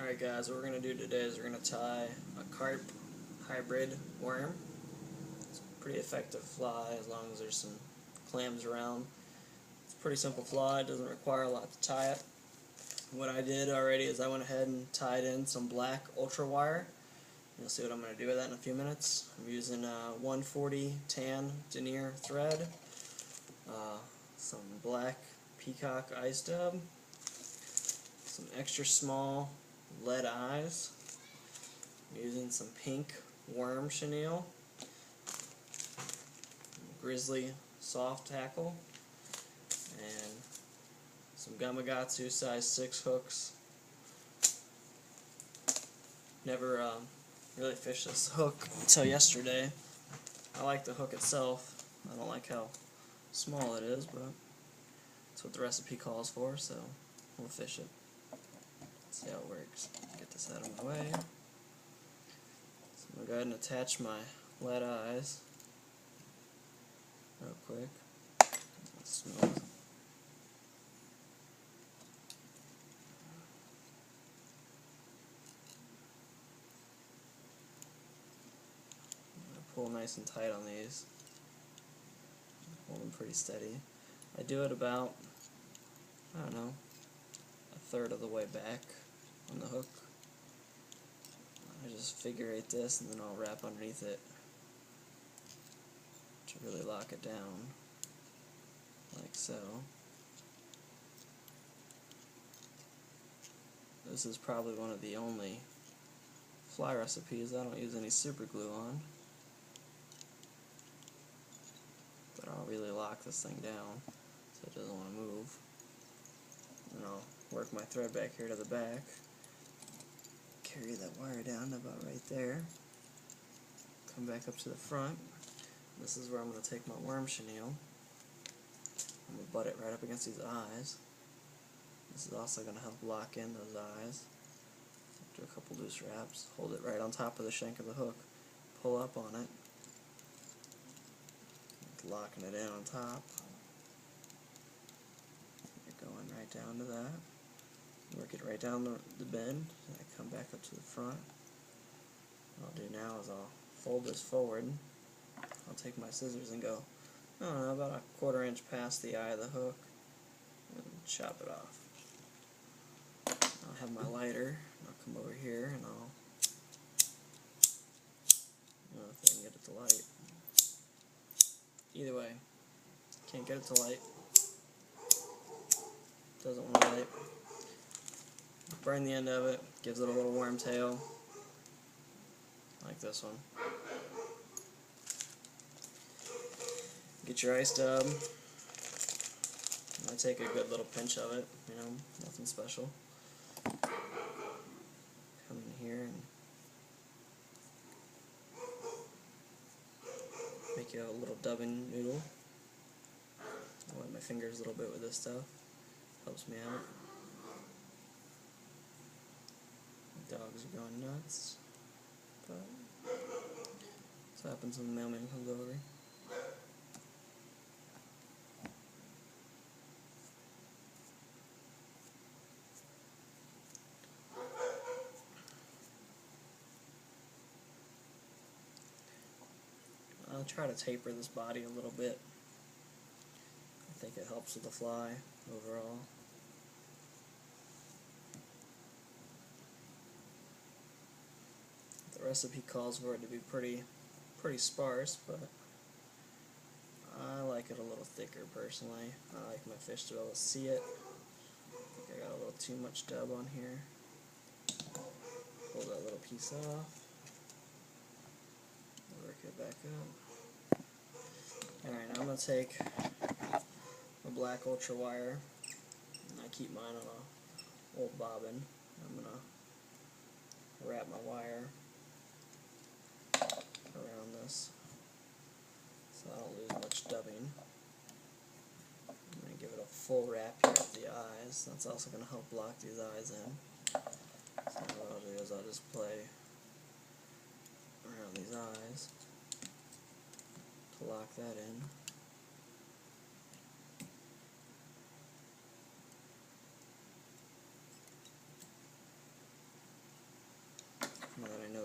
Alright guys, what we're going to do today is we're going to tie a carp hybrid worm. It's a pretty effective fly as long as there's some clams around. It's a pretty simple fly, it doesn't require a lot to tie it. What I did already is I went ahead and tied in some black ultra wire. You'll see what I'm going to do with that in a few minutes. I'm using 140 tan denier thread, some black peacock ice dub, some extra small lead eyes. I'm using some pink worm chenille, grizzly soft hackle, and some gamakatsu size 6 hooks. Never really fished this hook until yesterday. I like the hook itself. I don't like how small it is, but that's what the recipe calls for, so we'll fish it. See how it works. Get this out of my way. So I'm going to go ahead and attach my lead eyes real quick. That's smooth. Pull nice and tight on these. Hold them pretty steady. I do it about, I don't know, a third of the way back on the hook. I just figure eight this and then I'll wrap underneath it to really lock it down, like so. This is probably one of the only fly recipes I don't use any super glue on. But I'll really lock this thing down so it doesn't want to move. And I'll work my thread back here to the back. Carry that wire down to about right there. Come back up to the front. This is where I'm going to take my worm chenille. I'm going to butt it right up against these eyes. This is also going to help lock in those eyes. Do a couple loose wraps. Hold it right on top of the shank of the hook. Pull up on it. Locking it in on top. You're going right down to that. Work it right down the bend. And I come back up to the front. What I'll do now is I'll fold this forward. I'll take my scissors and go, I don't know, about a 1/4 inch past the eye of the hook and chop it off. I'll have my lighter. I'll come over here and I'll, I don't know if I can get it to light. Either way, can't get it to light. Doesn't want to light. Burn the end of it, gives it a little worm tail, like this one. Get your ice dub. I take a good little pinch of it, you know, nothing special. Come in here and make you a little dubbing noodle. I wet my fingers a little bit with this stuff. Helps me out. The dogs are going nuts. But that's what happens when the mailman comes over. I'll try to taper this body a little bit. I think it helps with the fly overall. The recipe calls for it to be pretty sparse, but I like it a little thicker personally. I like my fish to be able to see it. I think I got a little too much dub on here. Pull that little piece off. Work it back up. Alright, now I'm going to take a black ultra wire, and I keep mine on a old bobbin. I'm going to wrap my wire around this so I don't lose much dubbing. I'm going to give it a full wrap here at the eyes. That's also going to help lock these eyes in. So what I'll do is I'll just play around these eyes to lock that in.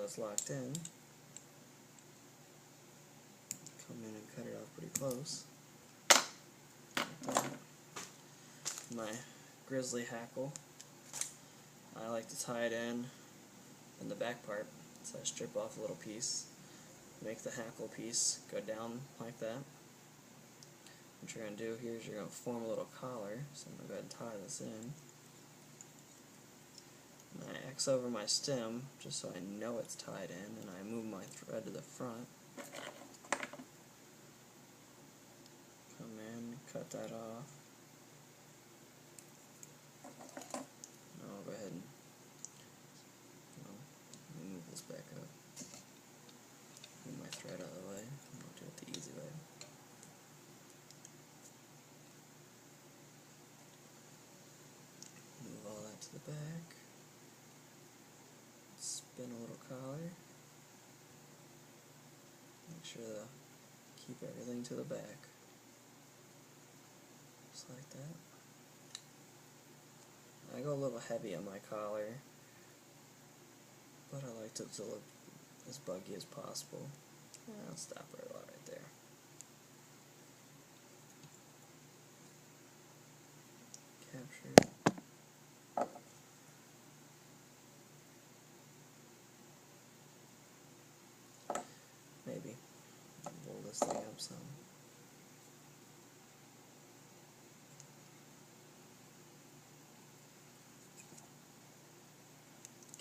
that's locked in. Come in and cut it off pretty close. Like that. My grizzly hackle, I like to tie it in the back part, so I strip off a little piece, make the hackle piece go down like that. What you're going to do here is you're going to form a little collar, so I'm going to go ahead and tie this in. And I X over my stem just so I know it's tied in, and I move my thread to the front. Come in, cut that off. Now I'll go ahead and move this back up. Move my thread out of the way. I'll do it the easy way. Move all that to the back. Spin a little collar. Make sure to keep everything to the back. Just like that. I go a little heavy on my collar, but I like it to look as buggy as possible. I'll stop right about right there. Capture it. Maybe roll this thing up some.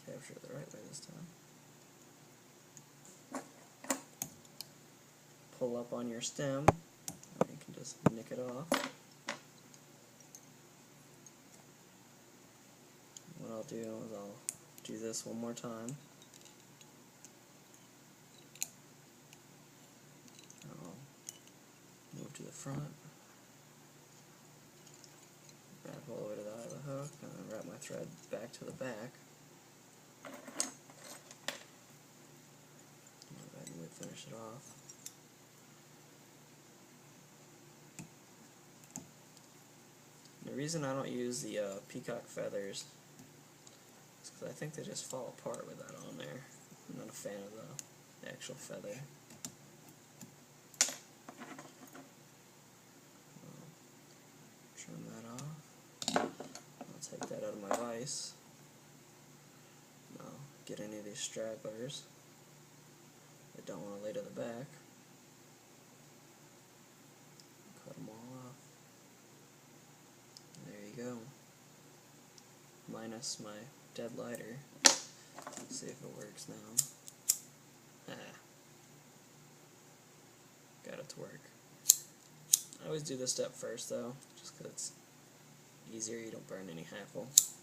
Capture it the right way this time. Pull up on your stem, or you can just nick it off. What I'll do is I'll do this one more time. I'll move to the front, wrap all the way to the eye of the hook, and then wrap my thread back to the back. Finish it off. The reason I don't use the peacock feathers is because I think they just fall apart with that on there. I'm not a fan of the actual feather. Trim that off. I'll take that out of my vise. Now get any of these stragglers I don't want to lay to the back. Cut them all off. There you go. Minus my dead lighter. Let's see if it works now. Got it to work. I always do this step first though, just because it's easier, you don't burn any hackle. It's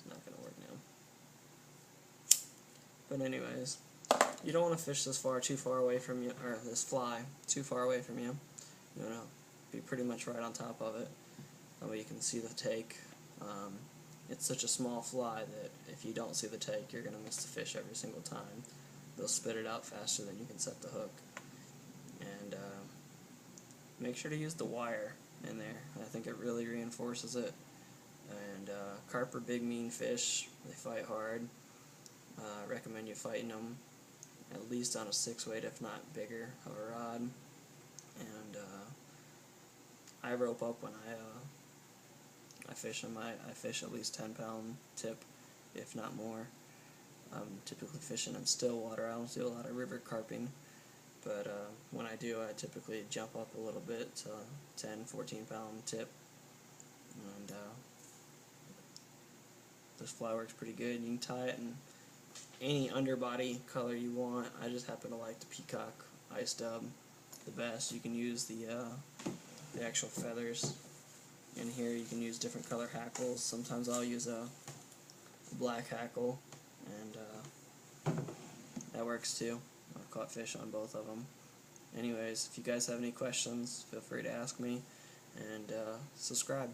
not going to work now. But anyways, you don't want to fish this far too far away from you, or this fly too far away from you. You want to be pretty much right on top of it. That way you can see the take. It's such a small fly that if you don't see the take, you're going to miss the fish every single time. They'll spit it out faster than you can set the hook. And make sure to use the wire in there. I think it really reinforces it. And carp are big, mean fish. They fight hard. I recommend you fighting them at least on a 6-weight, if not bigger, of a rod. And I rope up when I fish them. I fish at least 10-pound tip, if not more. I'm typically fishing in still water. I don't do a lot of river carping, but when I do, I typically jump up a little bit to 10-14-pound tip. And this fly works pretty good. You can tie it in any underbody color you want. I just happen to like the peacock ice dub the best. You can use the actual feathers. In here you can use different color hackles. Sometimes I'll use a black hackle, and that works too. I've caught fish on both of them. Anyways, if you guys have any questions, feel free to ask me, and subscribe.